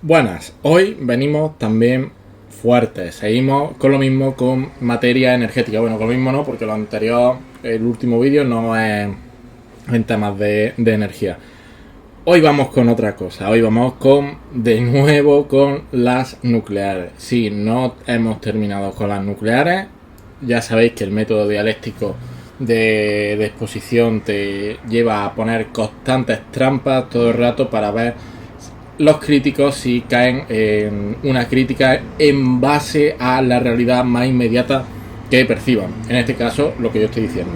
Buenas, hoy venimos también fuertes, seguimos con lo mismo con materia energética. Bueno, con lo mismo no, porque lo anterior, el último vídeo no es en temas de energía. Hoy vamos con otra cosa, hoy vamos de nuevo con las nucleares. Sí, no hemos terminado con las nucleares, ya sabéis que el método dialéctico de exposición te lleva a poner constantes trampas todo el rato para ver los críticos si caen en una crítica en base a la realidad más inmediata que perciban. En este caso, lo que yo estoy diciendo.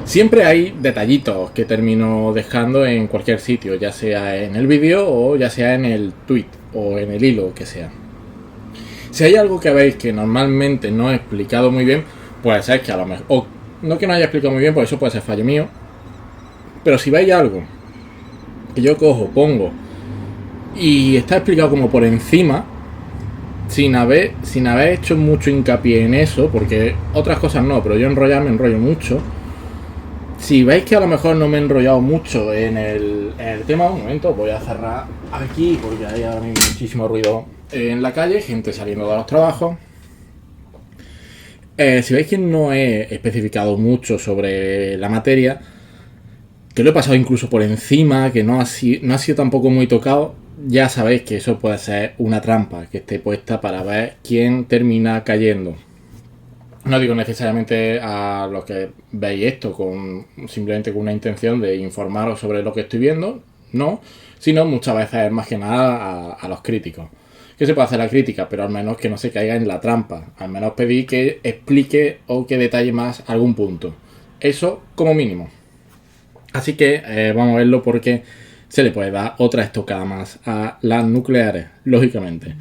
Siempre hay detallitos que termino dejando en cualquier sitio, ya sea en el vídeo o ya sea en el tweet o en el hilo que sea. Si hay algo que veis que normalmente no he explicado muy bien, pues es que a lo mejor, o no que no haya explicado muy bien, pues eso puede ser fallo mío, pero si veis algo que yo cojo, pongo y está explicado como por encima, sin haber hecho mucho hincapié en eso, porque otras cosas no, pero yo me enrollo mucho. Si veis que a lo mejor no me he enrollado mucho en el tema, un momento, voy a cerrar aquí porque hay ahora mismo muchísimo ruido en la calle, gente saliendo de los trabajos. Si veis que no he especificado mucho sobre la materia, que lo he pasado incluso por encima, que no ha sido tampoco muy tocado, ya sabéis que eso puede ser una trampa que esté puesta para ver quién termina cayendo. No digo necesariamente a los que veis esto simplemente con una intención de informaros sobre lo que estoy viendo, no, sino muchas veces más que nada a los críticos. Que se puede hacer la crítica, pero al menos que no se caiga en la trampa. Al menos pedí que explique o que detalle más algún punto. Eso como mínimo. Así que vamos a verlo porque se le puede dar otra estocada más a las nucleares, lógicamente.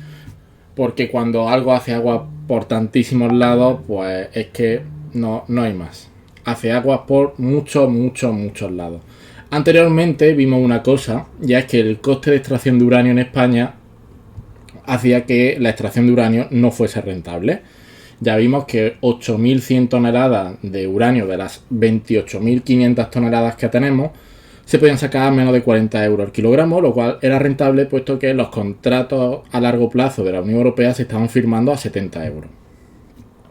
Porque cuando algo hace agua por tantísimos lados, pues es que no hay más. Hace agua por muchos lados. Anteriormente vimos una cosa, ya es que el coste de extracción de uranio en España hacía que la extracción de uranio no fuese rentable. Ya vimos que 8.100 toneladas de uranio de las 28.500 toneladas que tenemos se podían sacar a menos de 40 euros el kilogramo, lo cual era rentable puesto que los contratos a largo plazo de la Unión Europea se estaban firmando a 70 euros.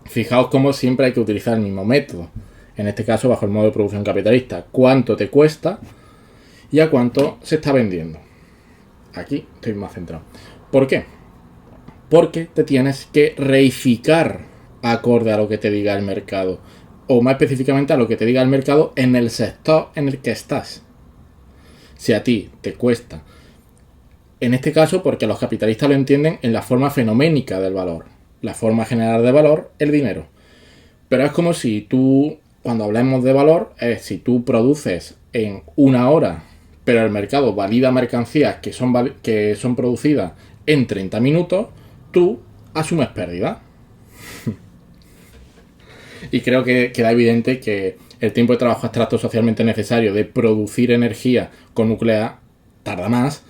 Fijaos cómo siempre hay que utilizar el mismo método, en este caso bajo el modo de producción capitalista, cuánto te cuesta y a cuánto se está vendiendo. Aquí estoy más centrado. ¿Por qué? Porque te tienes que reificar acorde a lo que te diga el mercado, o más específicamente a lo que te diga el mercado en el sector en el que estás. Si a ti te cuesta, en este caso porque los capitalistas lo entienden en la forma fenoménica del valor, la forma general de valor, el dinero. Pero es como si tú, cuando hablemos de valor, es si tú produces en una hora, pero el mercado valida mercancías que son producidas en 30 minutos, tú asumes pérdida. Y creo que queda evidente que el tiempo de trabajo abstracto socialmente necesario de producir energía con nuclear tarda más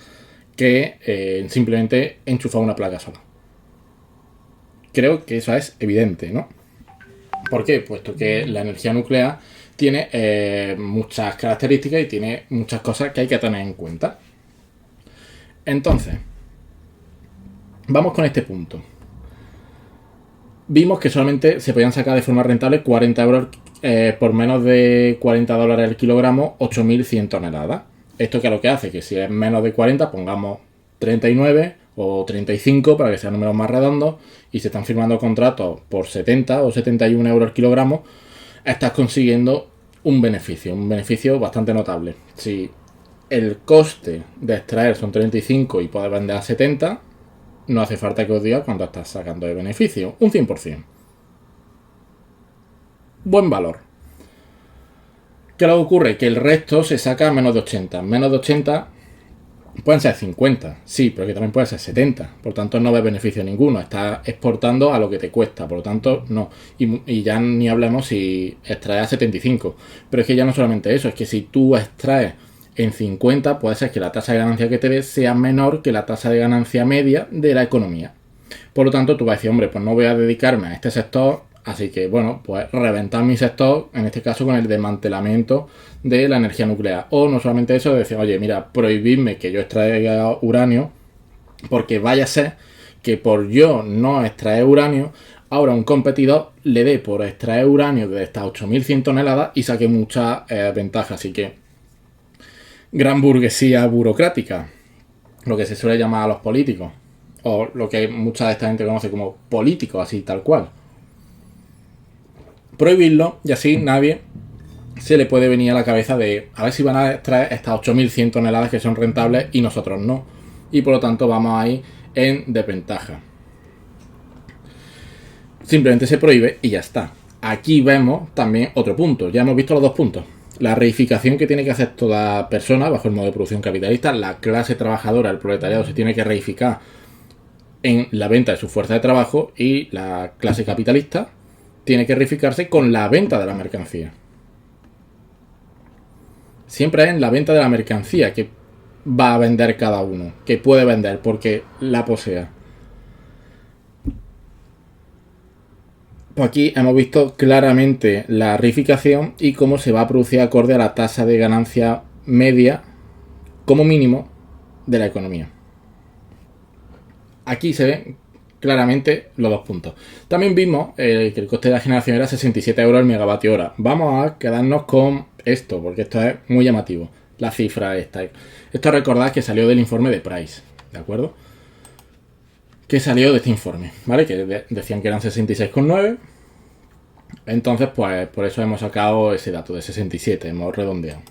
que simplemente enchufar una placa sola. Creo que eso es evidente, ¿no? ¿Por qué? Puesto que la energía nuclear tiene muchas características y tiene muchas cosas que hay que tener en cuenta. Entonces, vamos con este punto. Vimos que solamente se podían sacar de forma rentable 40 euros por menos de 40 dólares el kilogramo, 8.100 toneladas. Esto que es lo que hace que si es menos de 40, pongamos 39 o 35 para que sean números más redondos, y se están firmando contratos por 70 o 71 euros el kilogramo, estás consiguiendo un beneficio bastante notable. Si el coste de extraer son 35 y puedes vender a 70, no hace falta que os diga cuánto estás sacando de beneficio. Un 100%. Buen valor. ¿Qué le ocurre? Que el resto se saca a menos de 80. Menos de 80 pueden ser 50, sí, pero que también puede ser 70. Por tanto, no ves beneficio ninguno. Estás exportando a lo que te cuesta. Por lo tanto, no. Y ya ni hablemos si extraes a 75. Pero es que ya no solamente eso. Es que si tú extraes en 50, puede ser que la tasa de ganancia que te des sea menor que la tasa de ganancia media de la economía. Por lo tanto, tú vas a decir, hombre, pues no voy a dedicarme a este sector, así que, bueno, pues reventar mi sector, en este caso con el desmantelamiento de la energía nuclear. O no solamente eso, decir, oye, mira, prohibidme que yo extraiga uranio Porque vaya a ser que por yo no extraer uranio, ahora un competidor le dé por extraer uranio de estas 8100 toneladas y saque mucha ventaja. Así que, gran burguesía burocrática, lo que se suele llamar a los políticos, o lo que mucha de esta gente conoce como políticos, así tal cual. Prohibirlo y así nadie se le puede venir a la cabeza de a ver si van a extraer estas 8100 toneladas que son rentables y nosotros no. Y por lo tanto vamos a ir en desventaja. Simplemente se prohíbe y ya está. Aquí vemos también otro punto. Ya hemos visto los dos puntos. La reificación que tiene que hacer toda persona bajo el modo de producción capitalista. La clase trabajadora, el proletariado, se tiene que reificar en la venta de su fuerza de trabajo y la clase capitalista tiene que reificarse con la venta de la mercancía. Siempre es en la venta de la mercancía que va a vender cada uno, que puede vender porque la posea. Pues aquí hemos visto claramente la reificación y cómo se va a producir acorde a la tasa de ganancia media, como mínimo, de la economía. Aquí se ven claramente los dos puntos. También vimos que el coste de la generación era 67 euros el megavatio hora. Vamos a quedarnos con esto, porque esto es muy llamativo. La cifra esta. Esto recordad que salió del informe de Price, ¿de acuerdo? Que salió de este informe, ¿vale? Que decían que eran 66,9. Entonces, pues por eso hemos sacado ese dato de 67, hemos redondeado.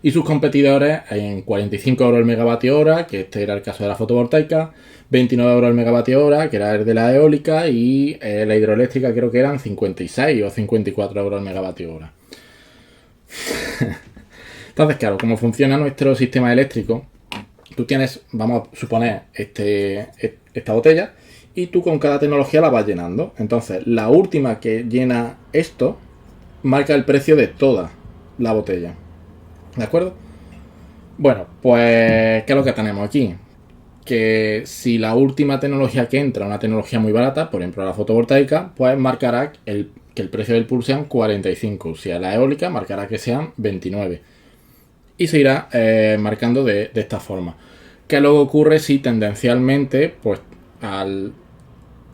Y sus competidores en 45 euros el megavatio hora, que este era el caso de la fotovoltaica, 29 euros el megavatio hora, que era el de la eólica, y la hidroeléctrica creo que eran 56 o 54 euros el megavatio hora. Entonces, claro, como funciona nuestro sistema eléctrico, tú tienes, vamos a suponer, esta botella, y tú con cada tecnología la vas llenando. Entonces, la última que llena esto marca el precio de toda la botella. ¿De acuerdo? Bueno, pues, ¿qué es lo que tenemos aquí? Que si la última tecnología que entra, una tecnología muy barata, por ejemplo la fotovoltaica, pues marcará que el precio del pool sean 45. Si a la eólica, marcará que sean 29. Y se irá marcando de esta forma. ¿Qué luego ocurre si tendencialmente, pues al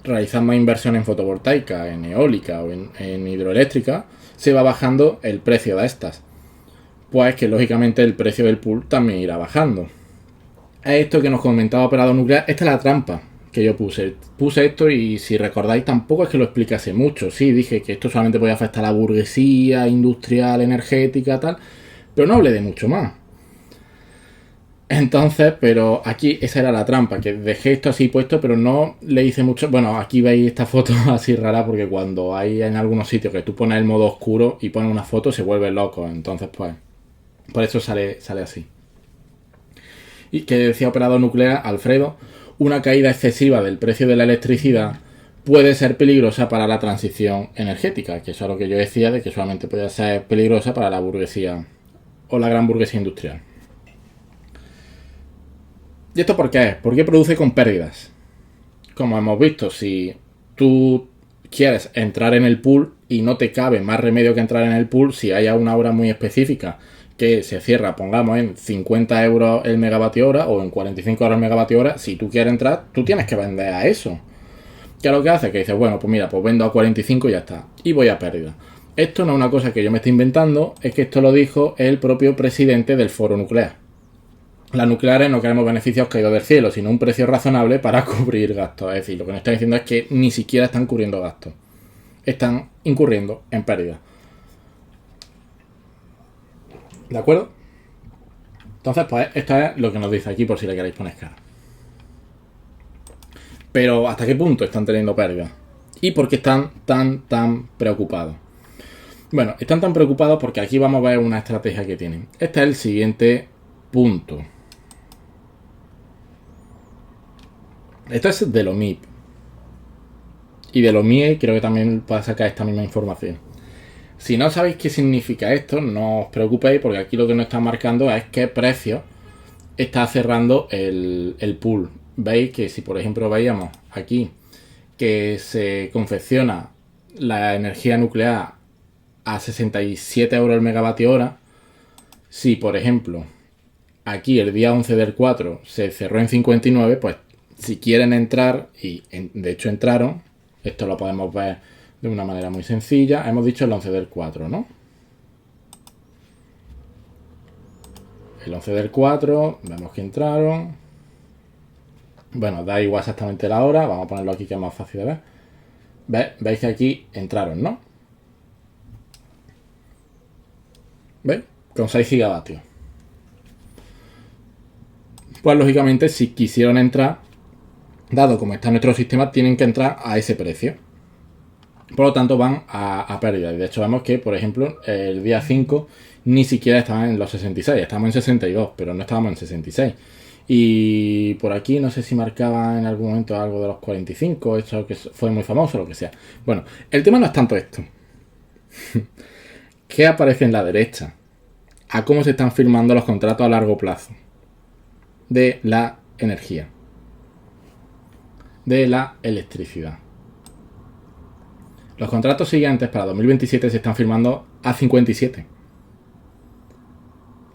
realizar más inversión en fotovoltaica, en eólica o en hidroeléctrica, se va bajando el precio de estas? Pues que lógicamente el precio del pool también irá bajando. Es esto que nos comentaba Operador Nuclear. Esta es la trampa que yo puse. Puse esto y si recordáis tampoco es que lo explicase mucho. Sí, dije que esto solamente podía afectar a la burguesía industrial, energética, tal, pero no hablé de mucho más. Entonces, pero aquí esa era la trampa, que dejé esto así puesto, pero no le hice mucho. Bueno, aquí veis esta foto así rara porque cuando hay en algunos sitios que tú pones el modo oscuro y pones una foto se vuelve loco. Entonces, pues, por eso sale así. Y que decía Operador Nuclear, Alfredo, una caída excesiva del precio de la electricidad puede ser peligrosa para la transición energética, que eso es lo que yo decía de que solamente puede ser peligrosa para la burguesía o la gran burguesía industrial. ¿Y esto por qué es? Porque produce con pérdidas. Como hemos visto, si tú quieres entrar en el pool y no te cabe más remedio que entrar en el pool, si hay una hora muy específica que se cierra, pongamos, en 50 euros el megavatio hora o en 45 euros el megavatio hora, si tú quieres entrar, tú tienes que vender a eso. ¿Qué es lo que hace? Que dices, bueno, pues mira, pues vendo a 45 y ya está. Y voy a pérdida. Esto no es una cosa que yo me estoy inventando, es que esto lo dijo el propio presidente del Foro Nuclear. Las nucleares no queremos beneficios caídos del cielo, sino un precio razonable para cubrir gastos. Es decir, lo que nos está diciendo es que ni siquiera están cubriendo gastos. Están incurriendo en pérdida. ¿De acuerdo? Entonces, pues esto es lo que nos dice aquí por si le queréis poner cara. Pero ¿hasta qué punto están teniendo pérdidas? ¿Y por qué están tan preocupados? Bueno, están tan preocupados porque aquí vamos a ver una estrategia que tienen. Este es el siguiente punto. Esto es de lo MIP. Y de lo MIE creo que también puede sacar esta misma información. Si no sabéis qué significa esto, no os preocupéis porque aquí lo que nos está marcando es qué precio está cerrando el pool. Veis que si por ejemplo veíamos aquí que se confecciona la energía nuclear a 67 euros el megavatio hora, si por ejemplo aquí el día 11 del 4 se cerró en 59, pues si quieren entrar, y de hecho entraron, esto lo podemos ver de una manera muy sencilla, hemos dicho el 11 del 4, ¿no? El 11 del 4, vemos que entraron. Bueno, da igual exactamente la hora, vamos a ponerlo aquí que es más fácil de ver. ¿Veis que aquí entraron, no? ¿Veis? Con 6 gigavatios. Pues lógicamente si quisieron entrar, dado como está nuestro sistema, tienen que entrar a ese precio. Por lo tanto van a pérdida. Y de hecho vemos que, por ejemplo, el día 5 ni siquiera estaban en los 66, estábamos en 62, pero no estábamos en 66. Y por aquí no sé si marcaba en algún momento algo de los 45, esto que fue muy famoso, lo que sea. Bueno, el tema no es tanto esto. ¿Qué aparece en la derecha? A cómo se están firmando los contratos a largo plazo de la energía, de la electricidad. Los contratos siguientes para 2027 se están firmando a 57.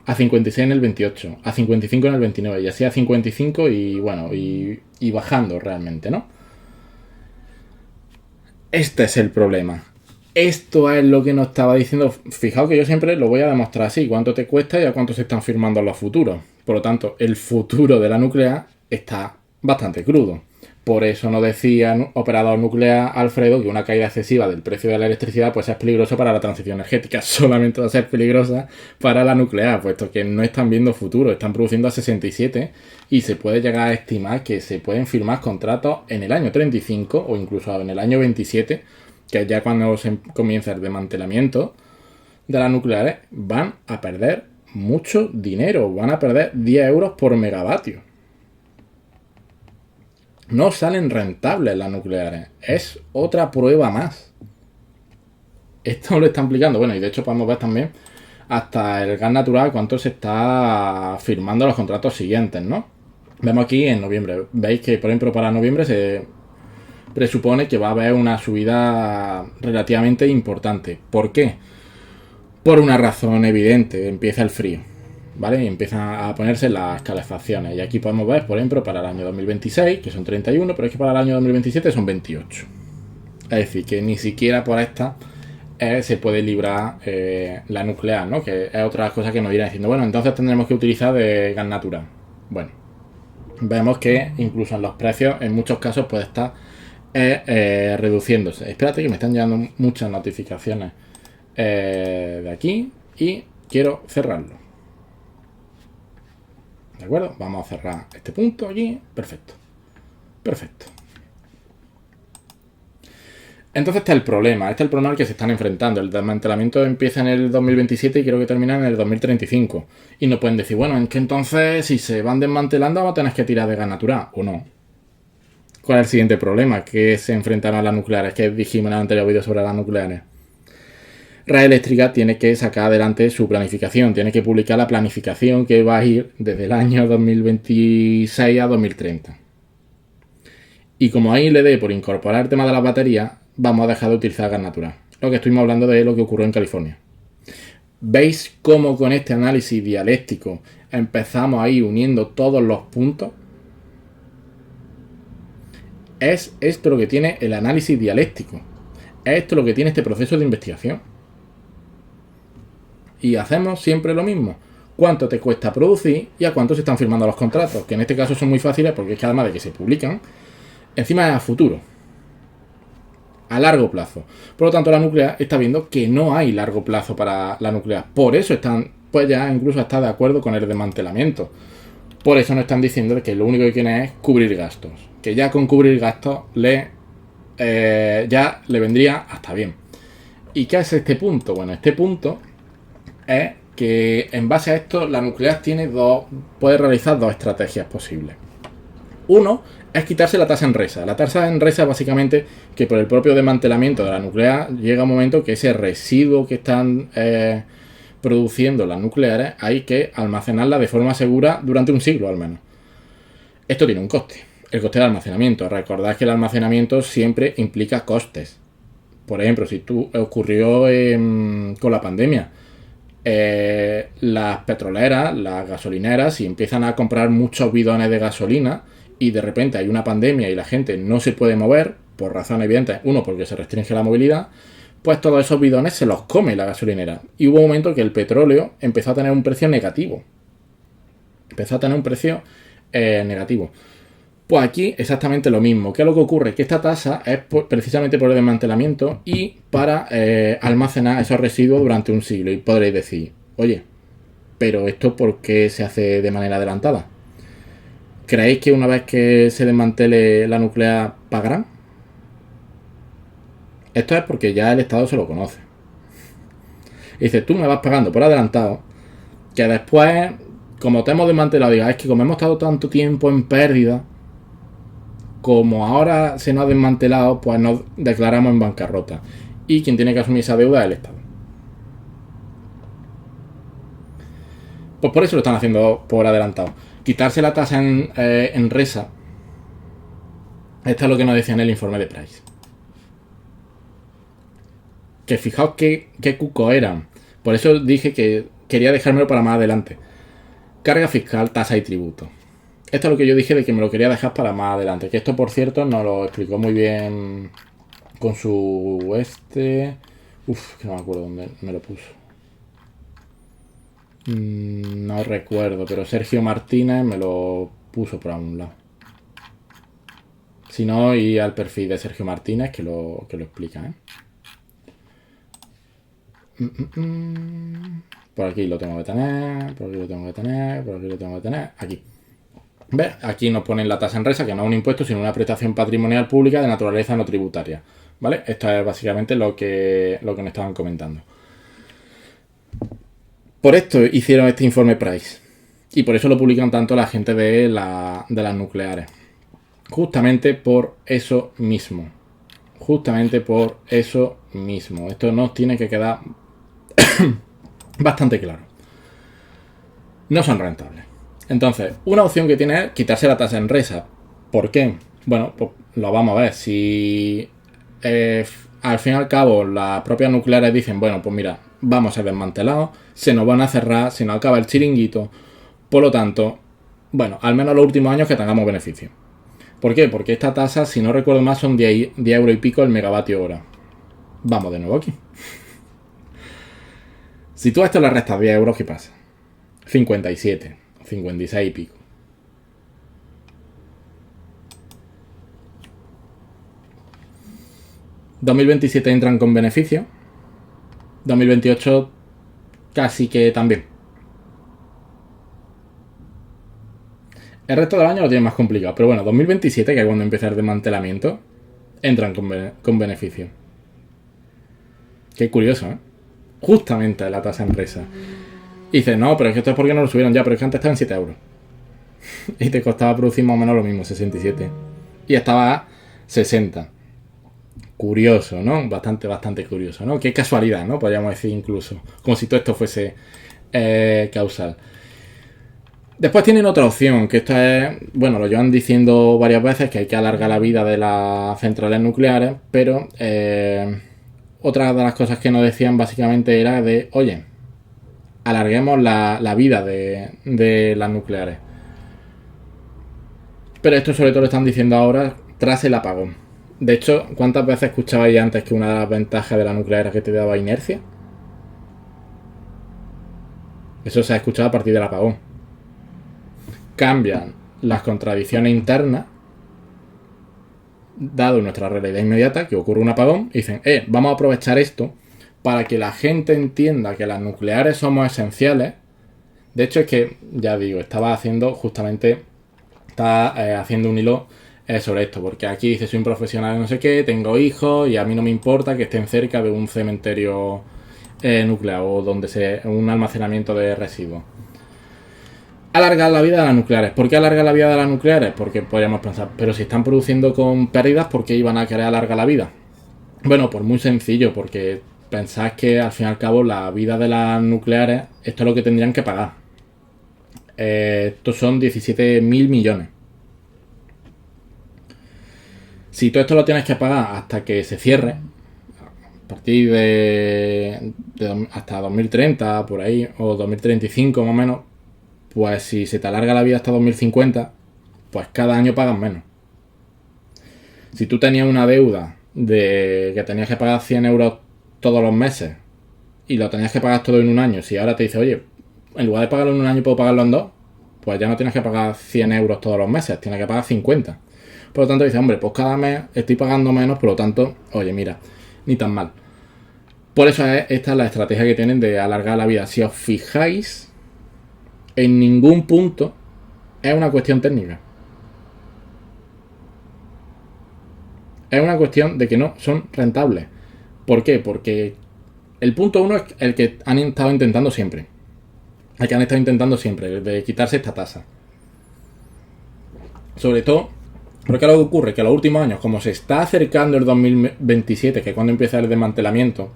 A 56 en el 28, a 55 en el 29 y así a 55 y bueno, y bajando realmente, ¿no? Este es el problema. Esto es lo que nos estaba diciendo. Fijaos que yo siempre lo voy a demostrar así, cuánto te cuesta y a cuánto se están firmando los futuros. Por lo tanto, el futuro de la nuclear está bastante crudo. Por eso nos decía operador nuclear Alfredo que una caída excesiva del precio de la electricidad pues es peligroso para la transición energética. Solamente va a ser peligrosa para la nuclear, puesto que no están viendo futuro, están produciendo a 67 y se puede llegar a estimar que se pueden firmar contratos en el año 35 o incluso en el año 27, que es ya cuando se comienza el desmantelamiento de las nucleares, van a perder mucho dinero, van a perder 10 euros por megavatio. No salen rentables las nucleares. Es otra prueba más. Esto lo está implicando. Bueno, y de hecho podemos ver también hasta el gas natural cuánto se está firmando los contratos siguientes, ¿no? Vemos aquí en noviembre. Veis que, por ejemplo, para noviembre se presupone que va a haber una subida relativamente importante. ¿Por qué? Por una razón evidente. Empieza el frío, ¿vale? Y empiezan a ponerse las calefacciones. Y aquí podemos ver, por ejemplo, para el año 2026, que son 31, pero es que para el año 2027 son 28. Es decir, que ni siquiera por esta se puede librar la nuclear, ¿no? Que es otra cosa que nos irán diciendo. Bueno, entonces tendremos que utilizar de gas natural. Bueno, vemos que incluso en los precios, en muchos casos, puede estar reduciéndose. Espérate que me están llegando muchas notificaciones de aquí y quiero cerrarlo. ¿De acuerdo? Vamos a cerrar este punto aquí. Perfecto. Perfecto. Entonces este es el problema al que se están enfrentando. El desmantelamiento empieza en el 2027 y creo que termina en el 2035. Y no pueden decir, bueno, es que entonces si se van desmantelando vamos a tener que tirar de gas natural, ¿o no? ¿Cuál es el siguiente problema? Que se enfrentan a las nucleares, que dijimos en el anterior vídeo sobre las nucleares. Red Eléctrica tiene que sacar adelante su planificación, tiene que publicar la planificación que va a ir desde el año 2026 a 2030. Y como ahí le dé por incorporar el tema de las baterías, vamos a dejar de utilizar gas natural. Lo que estuvimos hablando de lo que ocurrió en California. ¿Veis cómo con este análisis dialéctico empezamos ahí uniendo todos los puntos? Es esto lo que tiene el análisis dialéctico. Es esto lo que tiene este proceso de investigación. Y hacemos siempre lo mismo. ¿Cuánto te cuesta producir y a cuánto se están firmando los contratos? Que en este caso son muy fáciles porque es que además de que se publican, encima es a futuro. A largo plazo. Por lo tanto, la nuclear está viendo que no hay largo plazo para la nuclear. Por eso están, pues ya incluso está de acuerdo con el desmantelamiento. Por eso no están diciendo que lo único que quieren es cubrir gastos. Que ya con cubrir gastos ya le vendría hasta bien. ¿Y qué es este punto? Bueno, este punto es que en base a esto la nuclear puede realizar dos estrategias posibles. Uno es quitarse la tasa en resa. La tasa en resa es básicamente que por el propio desmantelamiento de la nuclear llega un momento que ese residuo que están produciendo las nucleares hay que almacenarla de forma segura durante un siglo al menos. Esto tiene un coste. El coste de almacenamiento. Recordad que el almacenamiento siempre implica costes. Por ejemplo, si ocurrió con la pandemia, las petroleras, las gasolineras, si empiezan a comprar muchos bidones de gasolina y de repente hay una pandemia y la gente no se puede mover, por razones evidentes, uno, porque se restringe la movilidad, pues todos esos bidones se los come la gasolinera. Y hubo un momento que el petróleo empezó a tener un precio negativo. Negativo. Pues aquí exactamente lo mismo. ¿Qué es lo que ocurre? Que esta tasa es precisamente por el desmantelamiento y para almacenar esos residuos durante un siglo. Y podréis decir, oye, pero ¿esto por qué se hace de manera adelantada? ¿Creéis que una vez que se desmantele la nuclear pagarán? Esto es porque ya el Estado se lo conoce. Y dice, tú me vas pagando por adelantado, que después, como te hemos desmantelado, digas, es que como hemos estado tanto tiempo en pérdida, como ahora se nos ha desmantelado, pues nos declaramos en bancarrota. Y quien tiene que asumir esa deuda es el Estado. Pues por eso lo están haciendo por adelantado. Quitarse la tasa en resa. Esto es lo que nos decía en el informe de Price. Que fijaos qué cucos eran. Por eso dije que quería dejármelo para más adelante. Carga fiscal, tasa y tributo. Esto es lo que yo dije de que me lo quería dejar para más adelante. Que esto, por cierto, nos lo explicó muy bien con su que no me acuerdo dónde me lo puso. No recuerdo, pero Sergio Martínez me lo puso por algún lado. Si no, y al perfil de Sergio Martínez que lo explica, ¿eh? Por aquí lo tengo que tener, por aquí lo tengo que tener, por aquí lo tengo que tener, aquí. ¿Ves? Aquí nos ponen la tasa en resa, que no es un impuesto, sino una prestación patrimonial pública de naturaleza no tributaria. ¿Vale? Esto es básicamente lo que nos estaban comentando. Por esto hicieron este informe Price. Y por eso lo publican tanto la gente de las nucleares. Justamente por eso mismo. Justamente por eso mismo. Esto nos tiene que quedar bastante claro. No son rentables. Entonces, una opción que tiene es quitarse la tasa en resa. ¿Por qué? Bueno, pues lo vamos a ver. Si al fin y al cabo las propias nucleares dicen, bueno, pues mira, vamos a ser desmantelados, se nos van a cerrar, se nos acaba el chiringuito. Por lo tanto, bueno, al menos los últimos años que tengamos beneficio. ¿Por qué? Porque esta tasa, si no recuerdo más, son 10 euros y pico el megavatio hora. Vamos de nuevo aquí. Si tú a esto le restas 10 euros, ¿qué pasa? 57, 56 y pico. ¿2027 entran con beneficio? 2028 casi que también. El resto del año lo tienen más complicado. Pero bueno, 2027, que es cuando empieza el desmantelamiento, entran con beneficio. Qué curioso, ¿eh? Justamente la tasa en resa. Y dices, no, pero es que esto es porque no lo subieron ya, pero es que antes estaba en 7 euros. Y te costaba producir más o menos lo mismo, 67. Y estaba a 60. Curioso, ¿no? Bastante curioso, ¿no? Qué casualidad, ¿no? Podríamos decir incluso. Como si todo esto fuese causal. Después tienen otra opción, que esto es, bueno, lo llevan diciendo varias veces, que hay que alargar la vida de las centrales nucleares, pero otra de las cosas que nos decían básicamente era de, oye, alarguemos la vida de las nucleares. Pero esto sobre todo lo están diciendo ahora tras el apagón. De hecho, ¿cuántas veces escuchabais antes que una de las ventajas de la nuclear era que te daba inercia? Eso se ha escuchado a partir del apagón. Cambian las contradicciones internas, dado nuestra realidad inmediata, que ocurre un apagón, y dicen, vamos a aprovechar esto para que la gente entienda que las nucleares somos esenciales. De hecho, es que, ya digo, estaba haciendo un hilo sobre esto, porque aquí dice, soy un profesional de no sé qué, tengo hijos y a mí no me importa que estén cerca de un cementerio nuclear o donde un almacenamiento de residuos. Alargar la vida de las nucleares. ¿Por qué alargar la vida de las nucleares? Porque podríamos pensar, pero si están produciendo con pérdidas, ¿por qué iban a querer alargar la vida? Bueno, pues muy sencillo, porque pensáis que al fin y al cabo la vida de las nucleares, esto es lo que tendrían que pagar. Estos son 17.000 millones. Si todo esto lo tienes que pagar hasta que se cierre, a partir hasta 2030, por ahí, o 2035 más o menos, pues si se te alarga la vida hasta 2050, pues cada año pagas menos. Si tú tenías una deuda de que tenías que pagar 100 euros todos los meses y lo tenías que pagar todo en un año, si ahora te dice, oye, en lugar de pagarlo en un año puedo pagarlo en 2, pues ya no tienes que pagar 100 euros todos los meses, tienes que pagar 50. Por lo tanto dice, hombre, pues cada mes estoy pagando menos, por lo tanto, oye, mira, ni tan mal. Por eso esta es la estrategia que tienen de alargar la vida. Si os fijáis, en ningún punto es una cuestión técnica. Es una cuestión de que no son rentables. ¿Por qué? Porque el punto 1 es el que han estado intentando siempre. El que han estado intentando siempre, de quitarse esta tasa. Sobre todo, porque lo que ocurre que en los últimos años, como se está acercando el 2027, que es cuando empieza el desmantelamiento,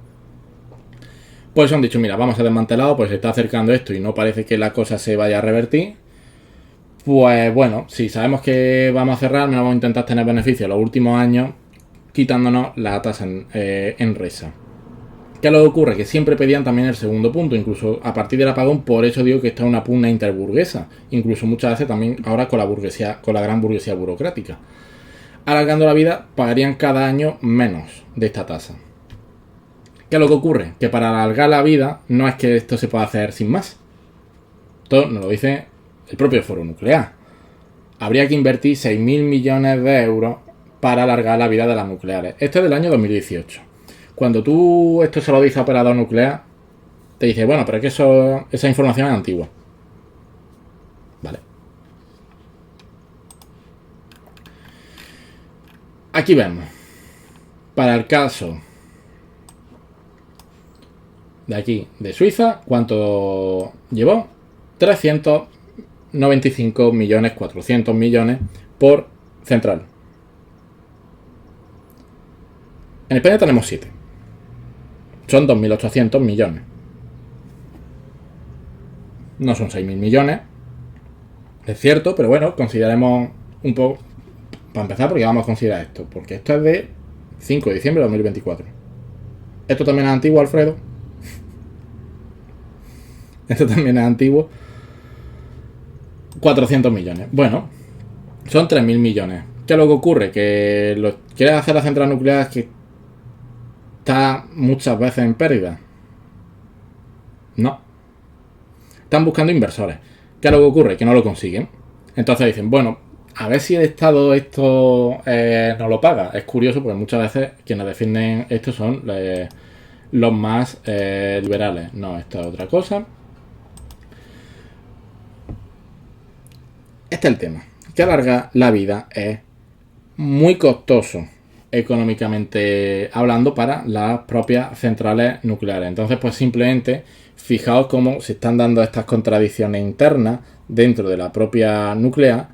pues han dicho, mira, vamos a desmantelarlo, pues se está acercando esto y no parece que la cosa se vaya a revertir. Pues bueno, si sabemos que vamos a cerrar, no vamos a intentar tener beneficios los últimos años quitándonos la tasa en resa. ¿Qué es lo que ocurre? Que siempre pedían también el segundo punto, incluso a partir del apagón, por eso digo que esto es una pugna interburguesa, incluso muchas veces también ahora con la burguesía, con la gran burguesía burocrática. Alargando la vida, pagarían cada año menos de esta tasa. ¿Qué es lo que ocurre? Que para alargar la vida no es que esto se pueda hacer sin más. Esto nos lo dice el propio Foro Nuclear. Habría que invertir 6.000 millones de euros para alargar la vida de las nucleares. Esto es del año 2018. Cuando tú esto se lo dices a operador nuclear, te dice, bueno, pero es que esa información es antigua. Vale. Aquí vemos. Para el caso de aquí, de Suiza, ¿cuánto llevó? 395 millones, 400 millones por central. En España tenemos 7. Son 2.800 millones. No son 6.000 millones. Es cierto, pero bueno, consideremos un poco, para empezar, porque vamos a considerar esto. Porque esto es de 5 de diciembre de 2024. Esto también es antiguo, Alfredo. Esto también es antiguo. 400 millones. Bueno, son 3.000 millones. ¿Qué es lo que ocurre? Que quieres hacer la central nuclear que está muchas veces en pérdida. No. Están buscando inversores. ¿Qué es lo que ocurre? Que no lo consiguen. Entonces dicen, bueno, a ver si el Estado esto no lo paga. Es curioso porque muchas veces quienes defienden esto son los más liberales. No, esto es otra cosa. Este es el tema. Que alargar la vida es muy costoso económicamente hablando para las propias centrales nucleares. Entonces, pues simplemente fijaos cómo se están dando estas contradicciones internas dentro de la propia nuclear,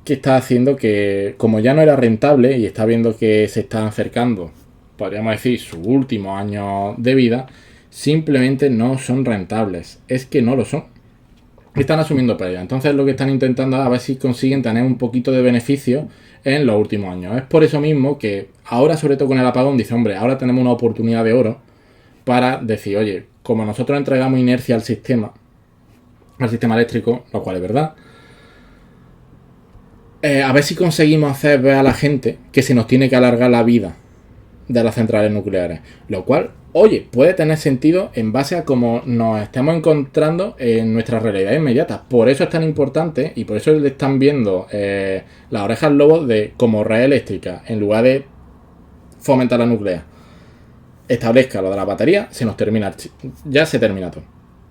que está haciendo que, como ya no era rentable y está viendo que se está acercando, podríamos decir, sus últimos años de vida, simplemente no son rentables. Es que no lo son. Están asumiendo pérdidas. Entonces lo que están intentando es a ver si consiguen tener un poquito de beneficio en los últimos años. Es por eso mismo que ahora, sobre todo con el apagón, dice, hombre, ahora tenemos una oportunidad de oro para decir, oye, como nosotros entregamos inercia al sistema eléctrico, lo cual es verdad, a ver si conseguimos hacer ver a la gente que se nos tiene que alargar la vida de las centrales nucleares. Lo cual, oye, puede tener sentido en base a cómo nos estamos encontrando en nuestra realidad inmediata. Por eso es tan importante y por eso le están viendo las orejas al lobo de como red eléctrica, en lugar de fomentar la nuclear, establezca lo de la batería, ya se termina todo.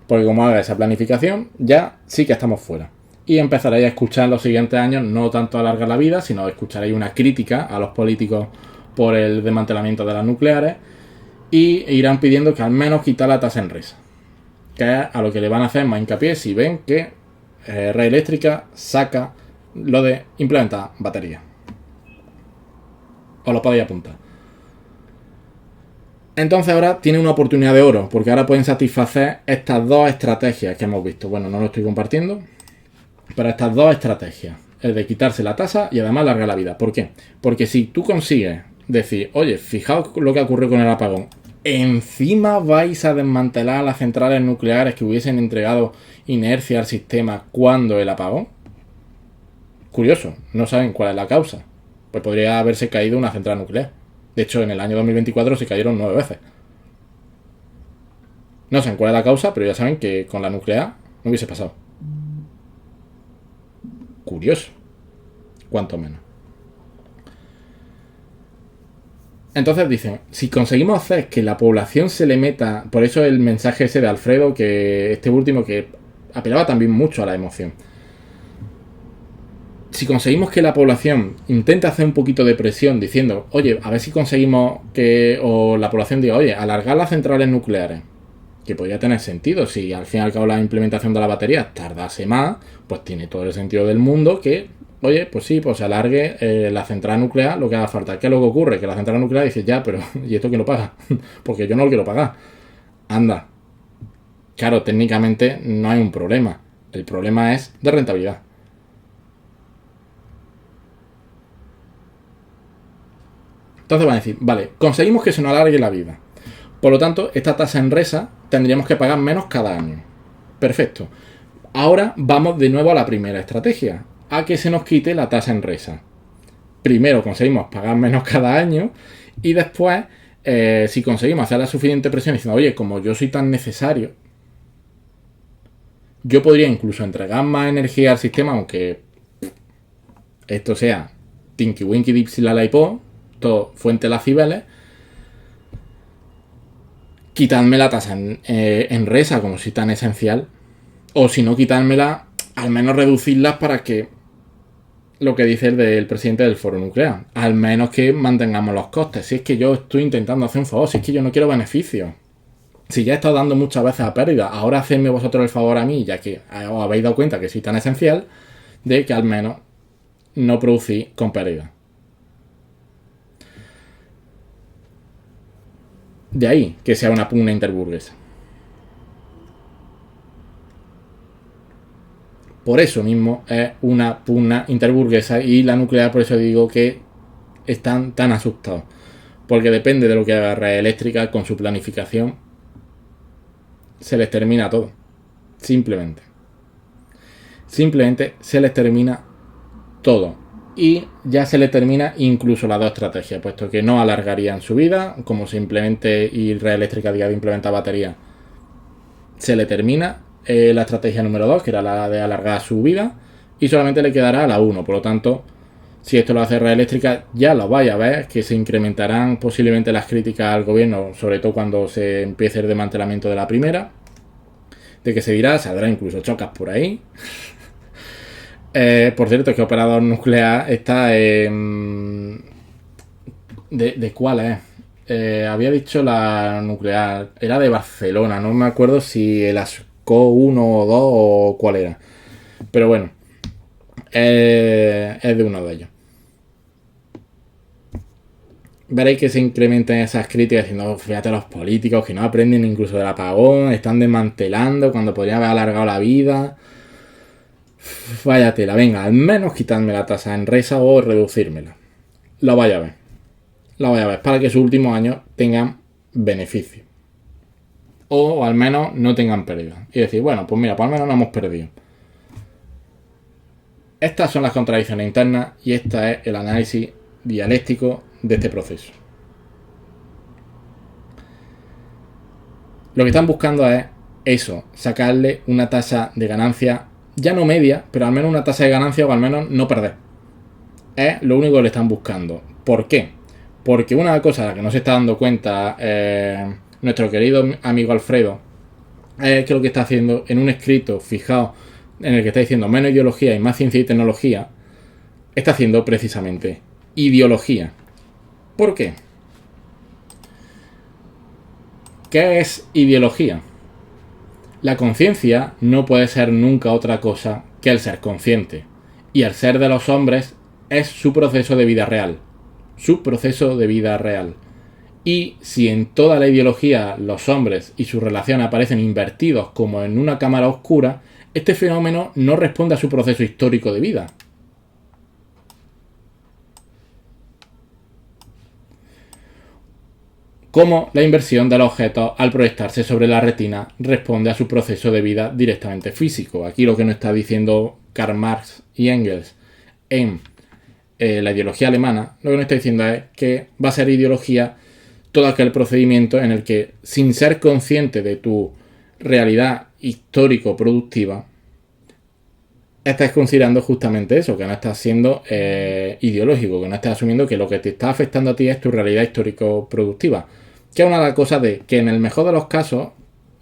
Porque como haga esa planificación, ya sí que estamos fuera. Y empezaréis a escuchar en los siguientes años, no tanto alargar la vida, sino escucharéis una crítica a los políticos por el desmantelamiento de las nucleares y irán pidiendo que al menos quitar la tasa en risa, que es a lo que le van a hacer más hincapié si ven que Red Eléctrica saca lo de implementar baterías. Os lo podéis apuntar. Entonces ahora tienen una oportunidad de oro, porque ahora pueden satisfacer estas dos estrategias que hemos visto. Bueno, no lo estoy compartiendo, pero estas dos estrategias, el de quitarse la tasa y además alargar la vida. ¿Por qué? Porque si tú consigues decir, oye, fijaos lo que ocurrió con el apagón, Encima vais a desmantelar las centrales nucleares que hubiesen entregado inercia al sistema cuando el apagón. Curioso, no saben cuál es la causa. Pues podría haberse caído una central nuclear. De hecho, en el año 2024 se cayeron 9 veces. No saben cuál es la causa, pero ya saben que con la nuclear no hubiese pasado. Curioso. Cuanto menos. Entonces dicen, si conseguimos hacer que la población se le meta, por eso el mensaje ese de Alfredo, que este último que apelaba también mucho a la emoción. Si conseguimos que la población intente hacer un poquito de presión diciendo, oye, a ver si conseguimos que, o la población diga, oye, alargar las centrales nucleares, que podría tener sentido, si al fin y al cabo la implementación de la batería tardase más, pues tiene todo el sentido del mundo que, oye, pues sí, pues se alargue la central nuclear lo que haga falta. ¿Qué es lo que ocurre? Que la central nuclear dice, ya, pero ¿y esto quién lo paga? Porque yo no lo quiero pagar. Anda. Claro, técnicamente no hay un problema. El problema es de rentabilidad. Entonces van a decir, vale, conseguimos que se nos alargue la vida. Por lo tanto, esta tasa en resa tendríamos que pagar menos cada año. Perfecto. Ahora vamos de nuevo a la primera estrategia, a que se nos quite la tasa en resa. Primero conseguimos pagar menos cada año y después, si conseguimos hacer la suficiente presión diciendo, oye, como yo soy tan necesario, yo podría incluso entregar más energía al sistema, aunque esto sea Tinky Winky Dipsy Lala y Po, todo fuente las cibeles, quitarme la tasa en resa como si tan esencial, o si no quitármela, al menos reducirlas para que lo que dice el presidente del foro nuclear, al menos que mantengamos los costes. Si es que yo estoy intentando hacer un favor, si es que yo no quiero beneficios, si ya he estado dando muchas veces a pérdida, ahora hacedme vosotros el favor a mí, ya que os habéis dado cuenta que soy tan esencial, de que al menos no producís con pérdida. De ahí que sea una pugna interburguesa. Por eso mismo es una pugna interburguesa y la nuclear, por eso digo que están tan asustados. Porque depende de lo que haga Red Eléctrica con su planificación, se les termina todo. Simplemente. Simplemente se les termina todo. Y ya se les termina incluso las dos estrategias, puesto que no alargarían su vida, como simplemente y Red Eléctrica diga de implementar batería, se le termina la estrategia número 2, que era la de alargar su vida, y solamente le quedará la 1. Por lo tanto, si esto lo hace Red Eléctrica, ya lo vais a ver, que se incrementarán posiblemente las críticas al gobierno, sobre todo cuando se empiece el desmantelamiento de la primera, de que se dirá, saldrá incluso chocas por ahí. Por cierto, es que Operador Nuclear está en... ¿De cuál es? Había dicho la nuclear, era de Barcelona, no me acuerdo si el ASCO 1 o 2 o cuál era. Pero bueno, es de uno de ellos. Veréis que se incrementan esas críticas diciendo, fíjate los políticos que no aprenden incluso del apagón, están desmantelando cuando podrían haber alargado la vida. Váyatela, venga, al menos quitadme la tasa en resa o reducírmela. Lo vaya a ver. Lo vaya a ver, para que sus últimos años tengan beneficio. O al menos no tengan pérdida. Y decir, bueno, pues mira, pues al menos no hemos perdido. Estas son las contradicciones internas y este es el análisis dialéctico de este proceso. Lo que están buscando es eso, sacarle una tasa de ganancia, ya no media, pero al menos una tasa de ganancia o al menos no perder. Es lo único que le están buscando. ¿Por qué? Porque una cosa de la que no se está dando cuenta nuestro querido amigo Alfredo es que lo que está haciendo en un escrito, fijaos, en el que está diciendo menos ideología y más ciencia y tecnología, está haciendo precisamente ideología. ¿Por qué? ¿Qué es ideología? La conciencia no puede ser nunca otra cosa que el ser consciente. Y el ser de los hombres es su proceso de vida real. Su proceso de vida real. Y si en toda la ideología los hombres y sus relaciones aparecen invertidos como en una cámara oscura, este fenómeno no responde a su proceso histórico de vida. cómo la inversión de los objetos al proyectarse sobre la retina responde a su proceso de vida directamente físico. Aquí lo que nos está diciendo Karl Marx y Engels en la ideología alemana, lo que nos está diciendo es que va a ser ideología todo aquel procedimiento en el que, sin ser consciente de tu realidad histórico-productiva, estás considerando justamente eso, que no estás siendo ideológico, que no estás asumiendo que lo que te está afectando a ti es tu realidad histórico-productiva. Que es una de las cosas de que en el mejor de los casos,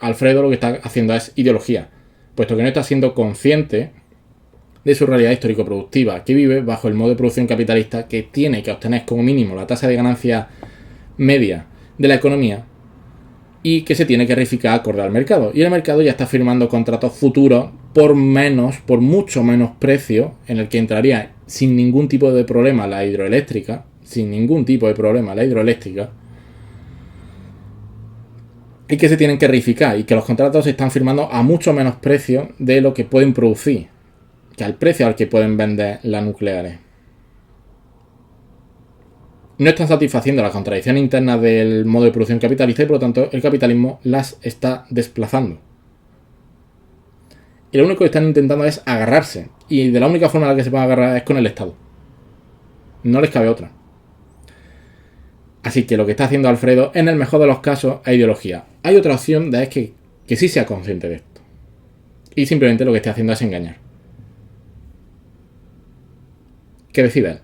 Alfredo lo que está haciendo es ideología, puesto que no está siendo consciente de su realidad histórico-productiva, que vive bajo el modo de producción capitalista que tiene que obtener como mínimo la tasa de ganancia media de la economía y que se tiene que reificar acorde al mercado. Y el mercado ya está firmando contratos futuros por mucho menos precio, en el que entraría sin ningún tipo de problema la hidroeléctrica, y que se tienen que reificar y que los contratos se están firmando a mucho menos precio de lo que pueden producir, que al precio al que pueden vender las nucleares. No están satisfaciendo las contradicciones internas del modo de producción capitalista y por lo tanto el capitalismo las está desplazando. Y lo único que están intentando es agarrarse. Y de la única forma en la que se van a agarrar es con el Estado. No les cabe otra. Así que lo que está haciendo Alfredo, en el mejor de los casos, es ideología. Hay otra opción de es que sí sea consciente de esto. Y simplemente lo que está haciendo es engañar. Que decida él.